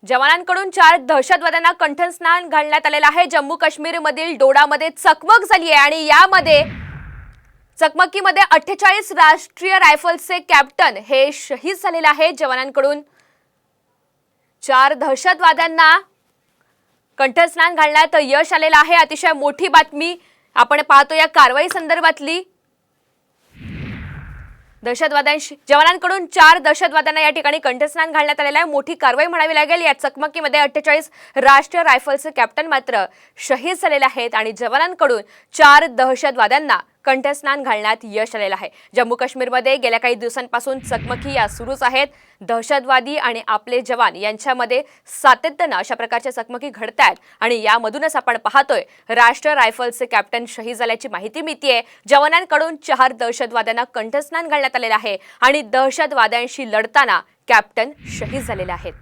जवानांकडून 4 दहशतवाद्यांना कंठस्नान घालण्यात आलेलं आहे। जम्मू काश्मीरमधील डोडामध्ये चकमक झाली आहे आणि यामध्ये चकमकीमध्ये 48 राष्ट्रीय रायफल्सचे कॅप्टन हे शहीद झालेले आहे। जवानांकडून 4 दहशतवाद्यांना कंठस्नान घालण्यात यश आलेलं आहे। अतिशय मोठी बातमी आपण पाहतो या कारवाई संदर्भातली। जवानांकडून 4 दहशतवाद्यांना या ठिकाणी कंठस्नान घालण्यात आलेलं आहे। मोठी कारवाई म्हणावी लागेल। या चकमकीमध्ये 48 राष्ट्रीय रायफल्सचे कॅप्टन मात्र शहीद झालेले आहेत आणि जवानांकडून 4 दहशतवाद्यांना कंठस्नान घालण्यात यश आलेलं आहे। जम्मू काश्मीरमध्ये गेल्या काही दिवसांपासून चकमकी या सुरूच आहेत। दहशतवादी आणि आपले जवान यांच्यामध्ये सातत्याने अशा प्रकारच्या चकमकी घडतात आणि यामधूनच आपण पाहतोय राष्ट्रीय रायफल्सचे कॅप्टन शहीद झाल्याची माहिती मिळतेय। जवानांकडून 4 दहशतवाद्यांना कंठस्नान घालण्यात आलेलं आहे आणि दहशतवाद्यांशी लढताना कॅप्टन शहीद झालेले आहेत।